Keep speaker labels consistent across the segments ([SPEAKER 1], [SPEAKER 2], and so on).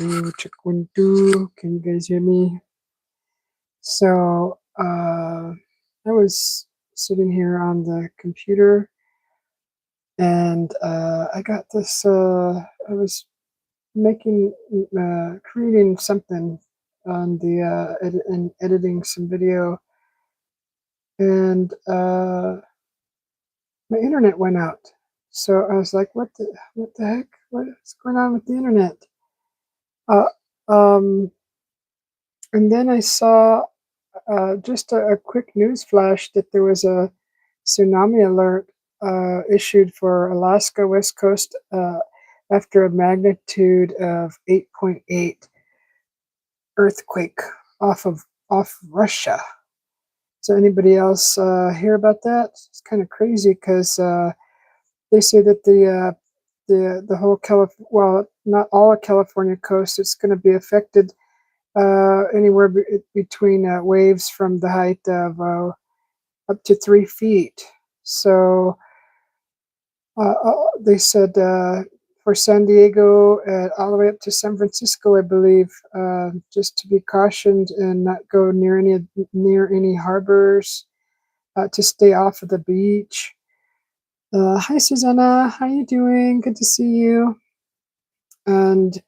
[SPEAKER 1] Two, check 1, 2. Can you guys hear me? So, I was sitting here on the computer and I got this. I was creating something on the and editing some video, and my internet went out. So I was like, what the heck? What's going on with the internet? Uh, um, and then I saw just a quick news flash that there was a tsunami alert issued for Alaska West Coast after a magnitude of 8.8 earthquake off Russia. So anybody else hear about that? It's kind of crazy because they say that the whole well, not all of California coast, it's going to be affected anywhere between waves from the height of up to 3 feet. So they said for San Diego all the way up to San Francisco, I believe, just to be cautioned and not go near any harbors, to stay off of the beach. Hi, Susanna. How you doing? Good to see you. And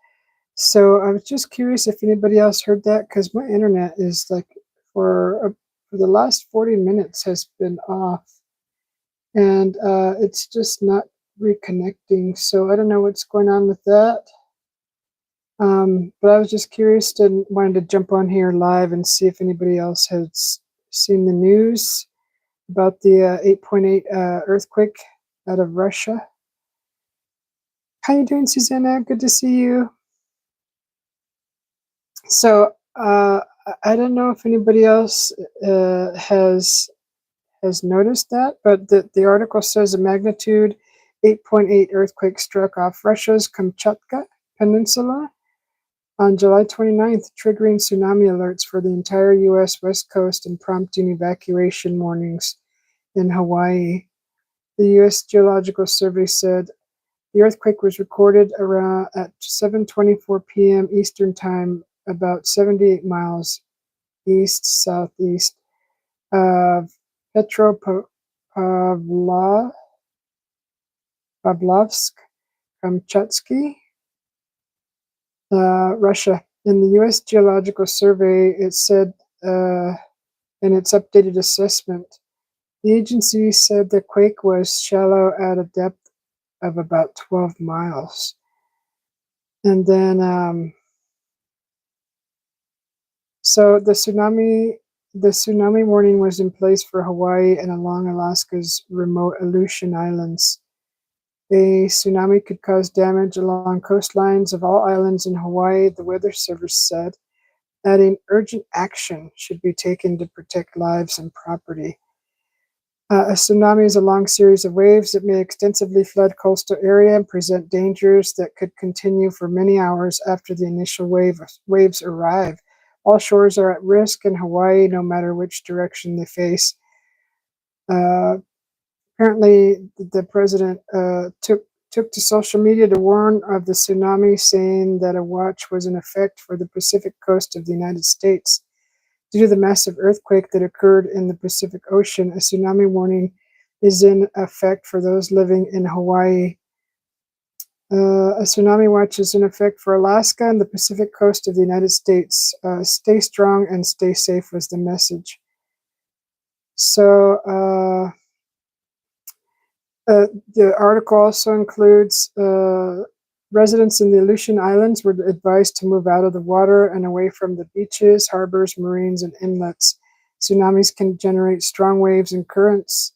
[SPEAKER 1] so I was just curious if anybody else heard that, because my internet is like for the last 40 minutes has been off, and it's just not reconnecting. So I don't know what's going on with that. But I was just curious and wanted to jump on here live and see if anybody else has seen the news about the 8.8 earthquake out of Russia. How you doing, Susanna? Good to see you. So I don't know if anybody else has noticed that, but the article says a magnitude 8.8 earthquake struck off Russia's Kamchatka Peninsula on July 29th, triggering tsunami alerts for the entire U.S. West Coast and prompting evacuation warnings in Hawaii. The U.S. Geological Survey said the earthquake was recorded around at 7:24 p.m. Eastern Time, about 78 miles east-southeast of Petropavlovsk, Kamchatsky, Russia. In the U.S. Geological Survey, it said in its updated assessment, the agency said the quake was shallow at a depth of about 12 miles. And then, so the tsunami warning was in place for Hawaii and along Alaska's remote Aleutian Islands. A tsunami could cause damage along coastlines of all islands in Hawaii, the Weather Service said, adding urgent action should be taken to protect lives and property. A tsunami is a long series of waves that may extensively flood coastal area and present dangers that could continue for many hours after the initial waves arrive. All shores are at risk in Hawaii, no matter which direction they face. Apparently, the president took to social media to warn of the tsunami, saying that a watch was in effect for the Pacific coast of the United States. Due to the massive earthquake that occurred in the Pacific Ocean, a tsunami warning is in effect for those living in Hawaii. A tsunami watch is in effect for Alaska and the Pacific coast of the United States. Stay strong and stay safe was the message. So the article also includes residents in the Aleutian Islands were advised to move out of the water and away from the beaches, harbors, marines, and inlets. Tsunamis can generate strong waves and currents,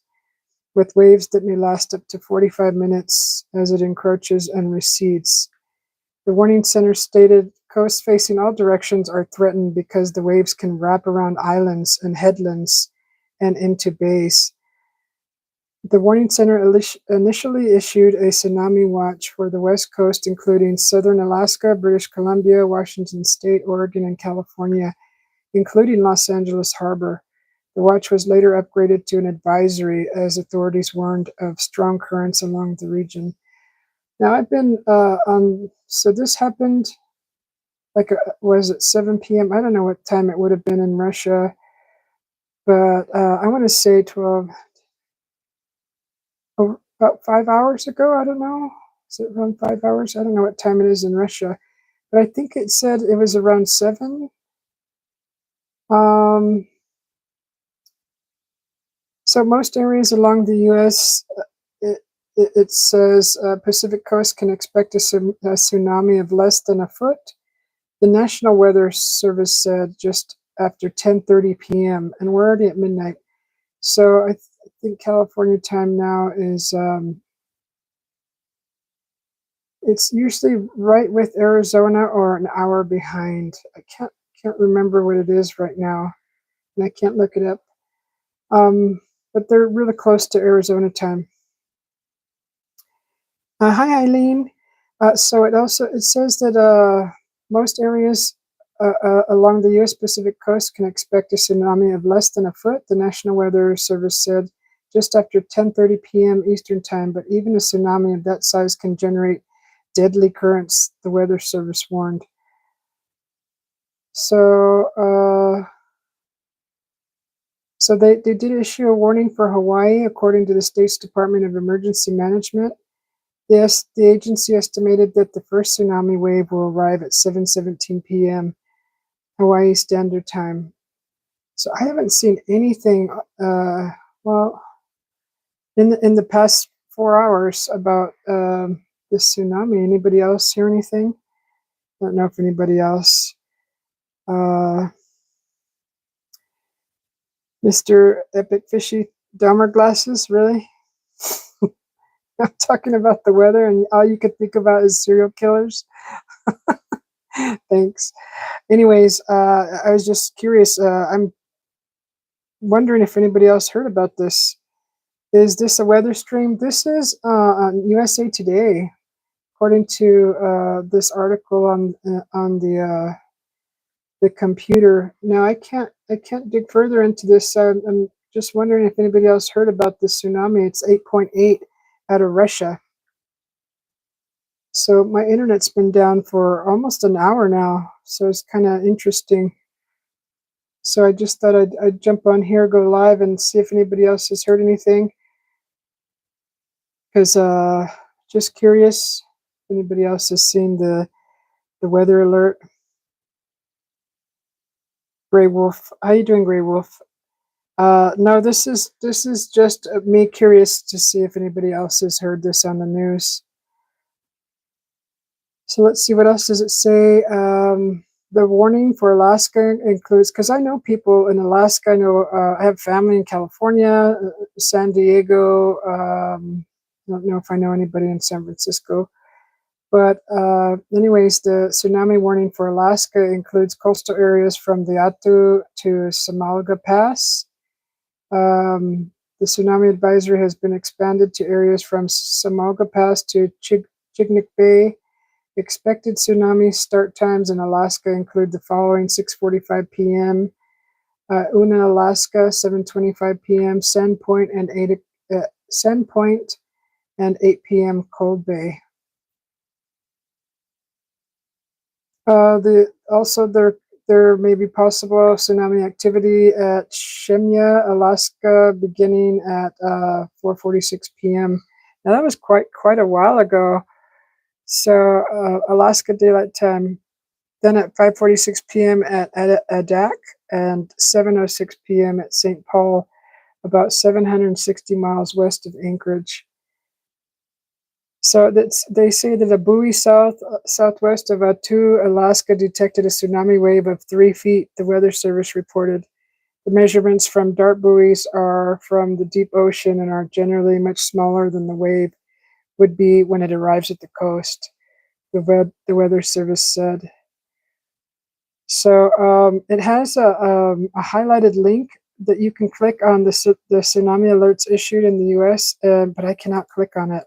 [SPEAKER 1] with waves that may last up to 45 minutes as it encroaches and recedes. The warning center stated coasts facing all directions are threatened because the waves can wrap around islands and headlands and into bays. The warning center initially issued a tsunami watch for the West Coast, including southern Alaska, British Columbia, Washington State, Oregon, and California, including Los Angeles Harbor. The watch was later upgraded to an advisory as authorities warned of strong currents along the region. Now, I've been so this happened like, was it 7 p.m.? I don't know what time it would have been in Russia, but I want to say 12, oh, about 5 hours ago. I don't know. Is it around 5 hours? I don't know what time it is in Russia, but I think it said it was around 7. Um, so most areas along the U.S., it says Pacific Coast can expect a tsunami of less than a foot. The National Weather Service said just after 10:30 p.m. and we're already at midnight. So I think California time now is it's usually right with Arizona or an hour behind. I can't remember what it is right now, and I can't look it up. But they're really close to Arizona time. Hi, Eileen. So it says that most areas along the U.S. Pacific coast can expect a tsunami of less than a foot. The National Weather Service said just after 10:30 p.m. Eastern time. But even a tsunami of that size can generate deadly currents, the Weather Service warned. So, they did issue a warning for Hawaii, according to the state's Department of Emergency Management. Yes, the agency estimated that the first tsunami wave will arrive at 7:17 p.m. Hawaii Standard Time. So I haven't seen anything, well, in the past 4 hours about the tsunami. Anybody else hear anything? I don't know if anybody else. Mr. Epic Fishy Dahmer Glasses, really? I'm talking about the weather, and all you could think about is serial killers. Thanks. Anyways, I was just curious. I'm wondering if anybody else heard about this. Is this a weather stream? This is on USA Today, according to this article on the computer. Now I can't dig further into this. I'm just wondering if anybody else heard about the tsunami. It's 8.8 out of Russia. So my internet's been down for almost an hour now, so it's kind of interesting. So I just thought I'd jump on here, go live, and see if anybody else has heard anything. Because just curious if anybody else has seen the weather alert. Gray Wolf, how you doing, Gray Wolf? No, this is just me curious to see if anybody else has heard this on the news. So let's see, what else does it say? The warning for Alaska includes, because I know people in Alaska. I know I have family in California, San Diego. I don't know if I know anybody in San Francisco. But anyways, the tsunami warning for Alaska includes coastal areas from the Attu to Samalga Pass. The tsunami advisory has been expanded to areas from Samalga Pass to Chignik Bay. Expected tsunami start times in Alaska include the following: 6:45 p.m. Una, Alaska, 7:25 p.m. Sandpoint and 8 p.m. Cold Bay. There may be possible tsunami activity at Shemya, Alaska, beginning at 4:46 p.m. Now that was quite a while ago. So Alaska Daylight Time. Then at 5:46 p.m. at Adak and 7:06 p.m. at St. Paul, about 760 miles west of Anchorage. So they say that a buoy southwest of Attu, Alaska, detected a tsunami wave of 3 feet, the Weather Service reported. The measurements from dart buoys are from the deep ocean and are generally much smaller than the wave would be when it arrives at the coast, the Weather Service said. So it has a highlighted link that you can click on the tsunami alerts issued in the U.S., but I cannot click on it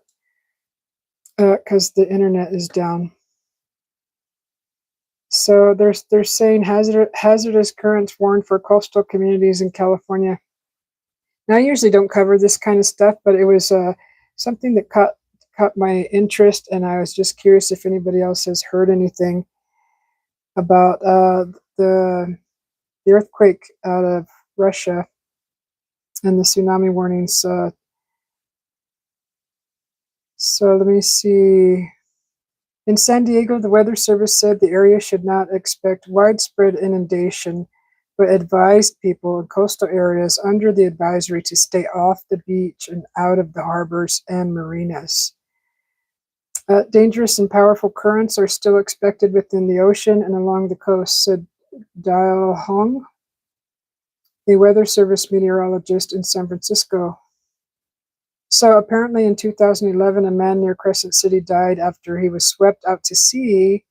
[SPEAKER 1] because the internet is down. So they're saying hazardous currents warned for coastal communities in California. Now, I usually don't cover this kind of stuff, but it was something that caught my interest, and I was just curious if anybody else has heard anything. about the the earthquake out of Russia and the tsunami warnings. So let me see. In San Diego, the Weather Service said the area should not expect widespread inundation, but advised people in coastal areas under the advisory to stay off the beach and out of the harbors and marinas. Dangerous and powerful currents are still expected within the ocean and along the coast, said Dial Hong, a Weather Service meteorologist in San Francisco. So apparently in 2011, a man near Crescent City died after he was swept out to sea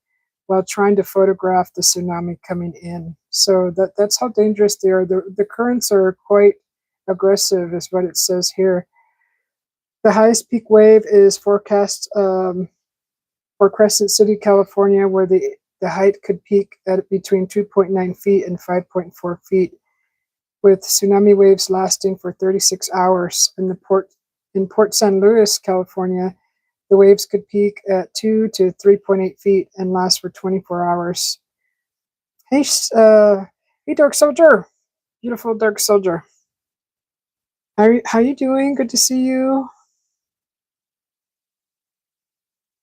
[SPEAKER 1] while trying to photograph the tsunami coming in. So that's how dangerous they are. The currents are quite aggressive, is what it says here. The highest peak wave is forecast for Crescent City, California, where the height could peak at between 2.9 feet and 5.4 feet, with tsunami waves lasting for 36 hours. In Port San Luis, California, the waves could peak at 2 to 3.8 feet and last for 24 hours. Hey, hey, Dark Soldier, beautiful Dark Soldier. How you doing? Good to see you.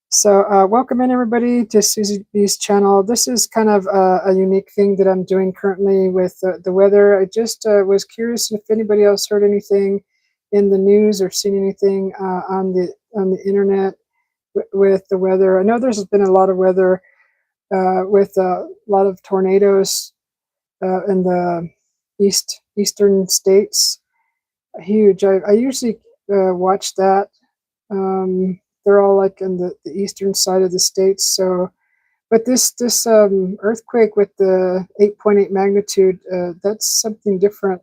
[SPEAKER 1] So welcome in everybody to Susie B's channel. This is kind of a unique thing that I'm doing currently with the weather. I just was curious if anybody else heard anything in the news or seen anything on the internet with the weather. I know there's been a lot of weather with a lot of tornadoes in the eastern states. Huge. I usually watch that. They're all like in the eastern side of the states. So, but this earthquake with the 8.8 magnitude, that's something different,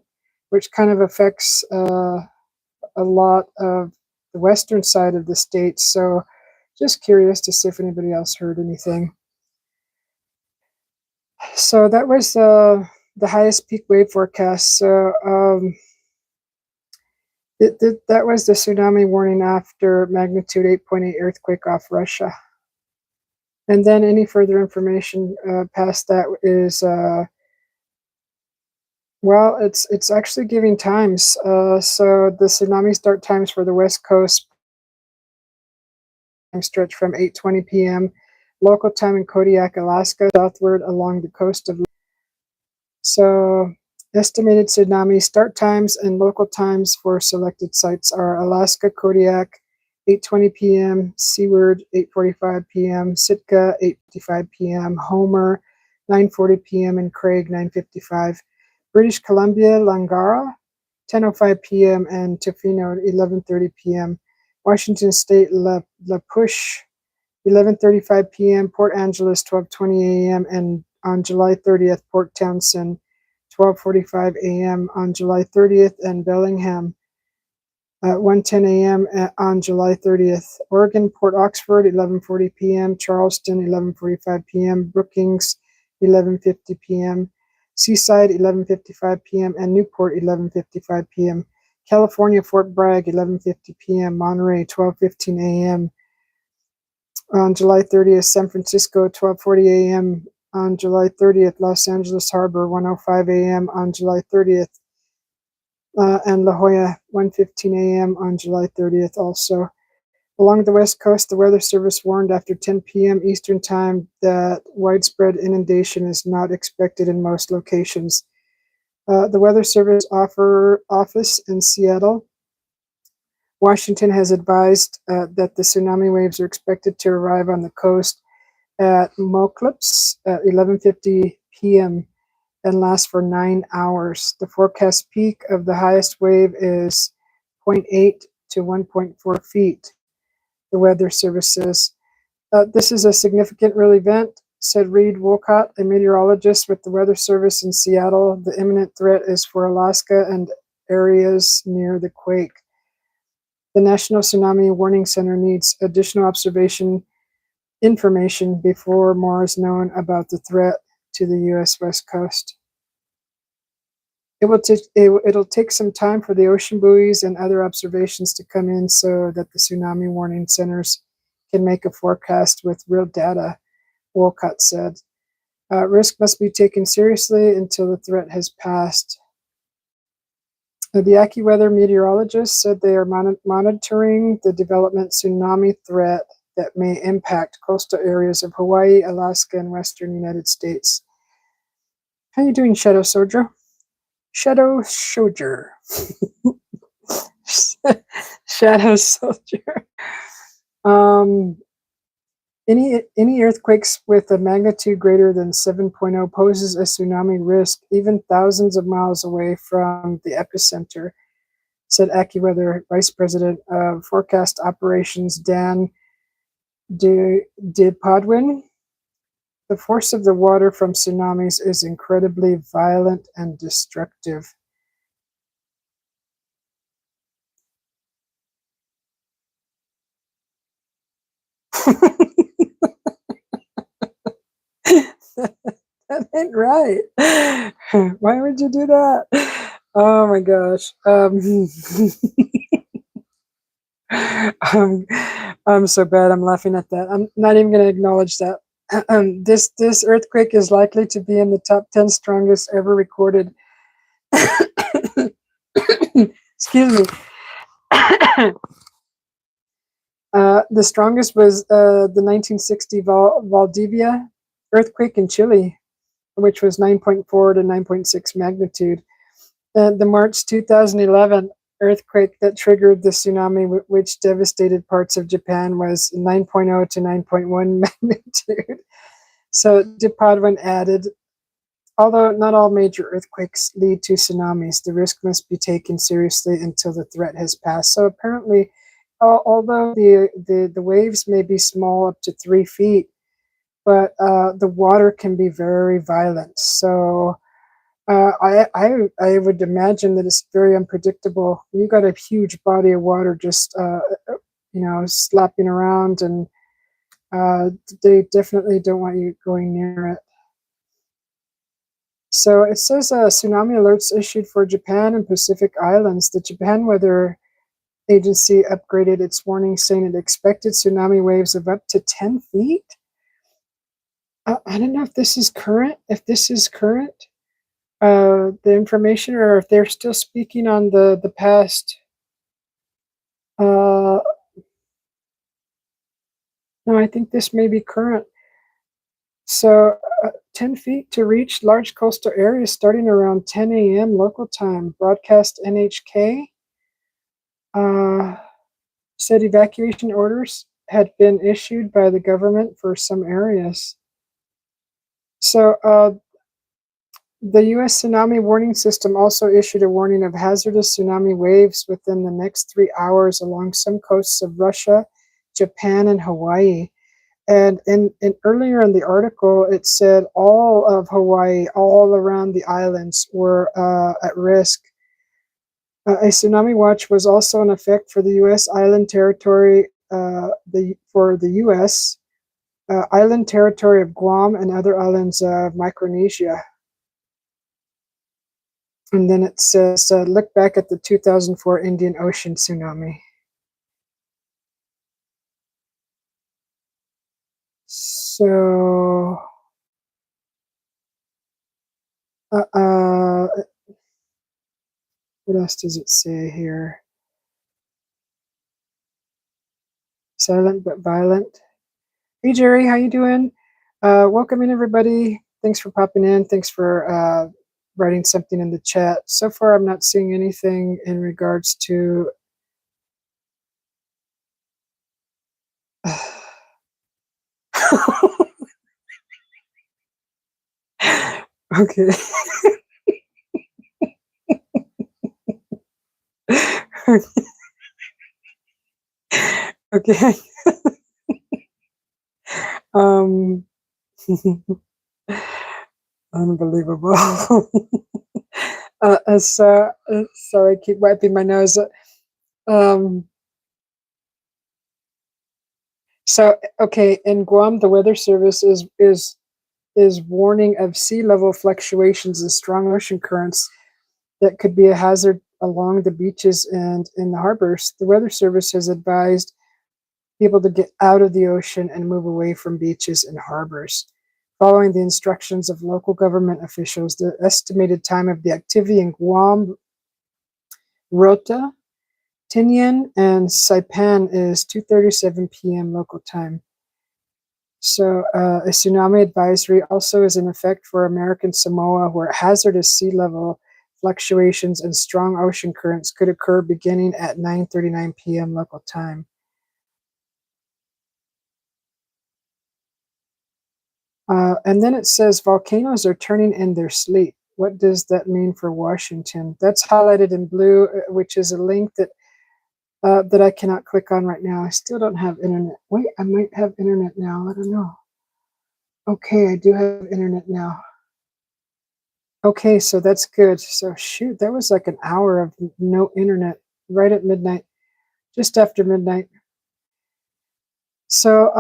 [SPEAKER 1] which kind of affects a lot of the western side of the states. So, just curious to see if anybody else heard anything. So that was the highest peak wave forecast. So that was the tsunami warning after magnitude 8.8 earthquake off Russia. And then any further information past that is, well, it's actually giving times. So the tsunami start times for the West Coast stretch from 8:20 p.m. local time in Kodiak, Alaska, southward along the coast of. So estimated tsunami start times and local times for selected sites are Alaska, Kodiak, 8:20 p.m., Seward, 8:45 p.m., Sitka, 8:55 p.m., Homer, 9:40 p.m., and Craig, 9:55. British Columbia, Langara, 10:05 p.m., and Tofino, 11:30 p.m. Washington State, La Push, 11:35 p.m., Port Angeles, 12:20 a.m., and on July 30th, Port Townsend, 12:45 a.m. on July 30th, and Bellingham, 1:10 a.m. on July 30th. Oregon, Port Oxford, 11:40 p.m., Charleston, 11:45 p.m., Brookings, 11:50 p.m., Seaside, 11:55 p.m., and Newport, 11:55 p.m. California, Fort Bragg, 11:50 p.m., Monterey, 12:15 a.m. on July 30th, San Francisco, 12:40 a.m. on July 30th, Los Angeles Harbor, 1:05 a.m. on July 30th, and La Jolla, 1:15 a.m. on July 30th also. Along the West Coast, the Weather Service warned after 10 p.m. Eastern Time that widespread inundation is not expected in most locations. The Weather Service office in Seattle, Washington has advised that the tsunami waves are expected to arrive on the coast at Moclips at 11:50 p.m. and last for 9 hours. The forecast peak of the highest wave is 0.8 to 1.4 feet, the Weather Service says. This is a significant real event, said Reed Wolcott, a meteorologist with the Weather Service in Seattle. The imminent threat is for Alaska and areas near the quake. The National Tsunami Warning Center needs additional information before more is known about the threat to the U.S. West Coast. It'll take some time for the ocean buoys and other observations to come in so that the tsunami warning centers can make a forecast with real data, Wolcott said. Risk must be taken seriously until the threat has passed. The AccuWeather meteorologists said they are monitoring the development tsunami threat that may impact coastal areas of Hawaii, Alaska, and western United States. How you doing, Shadow Soldier? Shadow Soldier. Shadow Soldier. Um, any earthquakes with a magnitude greater than 7.0 poses a tsunami risk, even thousands of miles away from the epicenter, said AccuWeather Vice President of Forecast Operations Dan Podwin. The force of the water from tsunamis is incredibly violent and destructive. That ain't right. Why would you do that? Oh my gosh. Um, I'm so bad. I'm laughing at that. I'm not even going to acknowledge that. This earthquake is likely to be in the top 10 strongest ever recorded. Excuse me. The strongest was the 1960 Valdivia earthquake in Chile, which was 9.4 to 9.6 magnitude. The March 2011 earthquake that triggered the tsunami, which devastated parts of Japan, was 9.0 to 9.1 magnitude. So Dipadwan added, although not all major earthquakes lead to tsunamis, the risk must be taken seriously until the threat has passed. So apparently, although the waves may be small up to 3 feet, but the water can be very violent. So I would imagine that it's very unpredictable. You got a huge body of water just slapping around, and they definitely don't want you going near it. So it says tsunami alerts issued for Japan and Pacific Islands. The Japan Weather Agency upgraded its warning, saying it expected tsunami waves of up to 10 feet. I don't know if this is current. The information, or if they're still speaking on the past. No, I think this may be current. So 10 feet to reach large coastal areas starting around 10 a.m. local time. Broadcast NHK said evacuation orders had been issued by the government for some areas. So the U.S. Tsunami Warning System also issued a warning of hazardous tsunami waves within the next 3 hours along some coasts of Russia, Japan, and Hawaii. And earlier in the article, it said all of Hawaii, all around the islands, were at risk. A tsunami watch was also in effect for the U.S. island territory, for the U.S. Island territory of Guam and other islands of Micronesia. And then it says, look back at the 2004 Indian Ocean tsunami. So, what else does it say here? Silent but violent. Hey, Jerry, how you doing? Welcome in, everybody. Thanks for popping in. Thanks for writing something in the chat. So far, I'm not seeing anything in regards to... Okay. Okay. Unbelievable. Sorry, I keep wiping my nose. So, okay, in Guam, the Weather Service is warning of sea level fluctuations and strong ocean currents that could be a hazard along the beaches and in the harbors. The Weather Service has advised people to get out of the ocean and move away from beaches and harbors following the instructions of local government officials. The estimated time of the activity in Guam, Rota, Tinian, and Saipan is 2:37 p.m. local time. So a tsunami advisory also is in effect for American Samoa, where hazardous sea level fluctuations and strong ocean currents could occur beginning at 9:39 p.m. local time. And then it says volcanoes are turning in their sleep. What does that mean for Washington? That's highlighted in blue, which is a link that I cannot click on right now. I still don't have internet. Wait, I might have internet now. I don't know. Okay, I do have internet now. Okay, so that's good. So shoot, that was like an hour of no internet right at midnight, just after midnight. So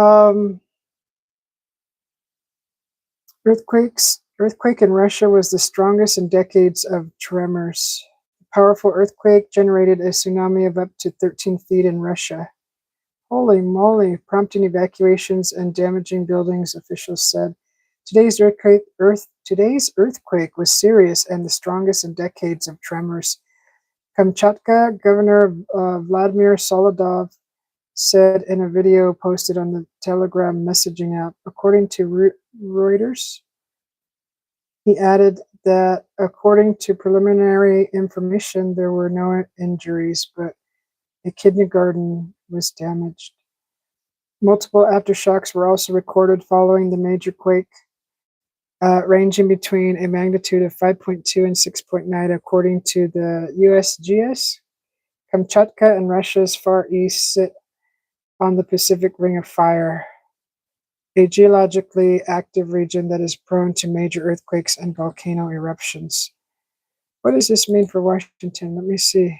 [SPEAKER 1] earthquake in Russia was the strongest in decades of tremors. A powerful earthquake generated a tsunami of up to 13 feet in Russia. Holy moly, prompting evacuations and damaging buildings, officials said. Today's earthquake was serious and the strongest in decades of tremors. Kamchatka Governor Vladimir Solodov said in a video posted on the Telegram messaging app. According to Reuters, he added that according to preliminary information, there were no injuries, but a kindergarten was damaged. Multiple aftershocks were also recorded following the major quake, ranging between a magnitude of 5.2 and 6.9, according to the USGS. Kamchatka and Russia's Far East sit on the Pacific Ring of Fire, a geologically active region that is prone to major earthquakes and volcano eruptions. What does this mean for Washington? Let me see.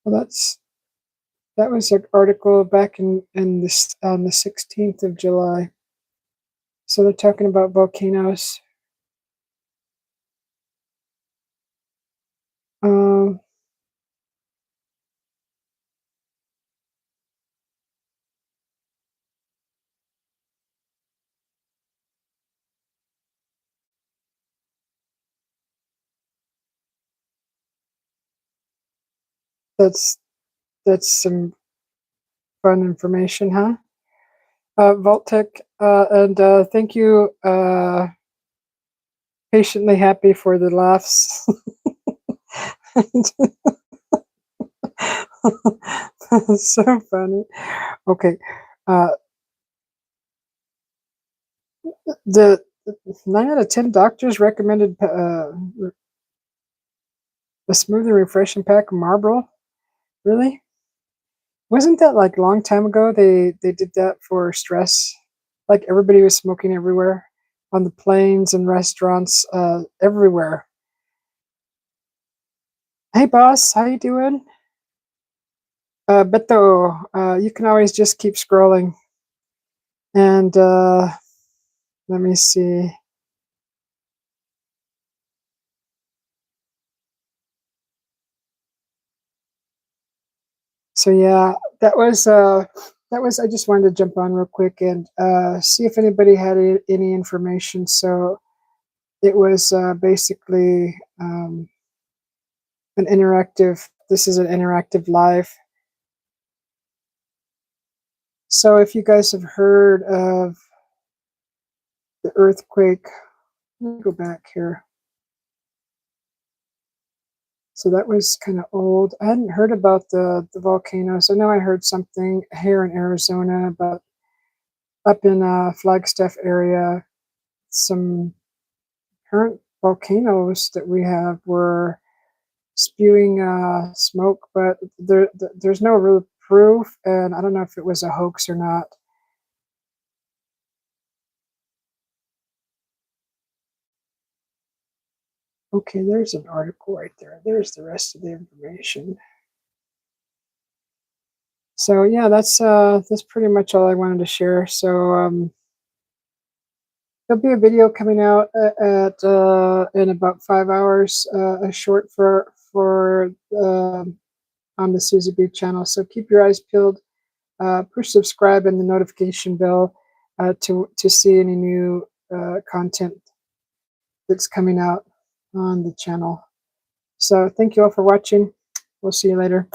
[SPEAKER 1] Well, that was an article back in this on the 16th of July. So they're talking about volcanoes. Um, that's some fun information, huh? Vaultec, and thank you, patiently happy for the laughs. So funny. Okay, uh, the 9 out of 10 doctors recommended a smooth and refreshing pack of Marlboro. Really? Wasn't that like a long time ago? They did that for stress. Like everybody was smoking everywhere, on the planes and restaurants, everywhere. Hey boss, how you doing? Beto, you can always just keep scrolling. And let me see. So yeah, that was I just wanted to jump on real quick and see if anybody had any information. So it was basically an interactive. This is an interactive live. So if you guys have heard of the earthquake, let me go back here. So that was kind of old. I hadn't heard about the volcanoes. I know I heard something here in Arizona, but up in Flagstaff area, some current volcanoes that we have were spewing smoke, but there's no real proof, and I don't know if it was a hoax or not. Okay, there's an article right there. There's the rest of the information. So yeah, that's pretty much all I wanted to share. So there'll be a video coming out at in about 5 hours, a short for on the Susie B channel. So keep your eyes peeled. Push subscribe and the notification bell to see any new content that's coming out on the channel. So thank you all for watching. We'll see you later.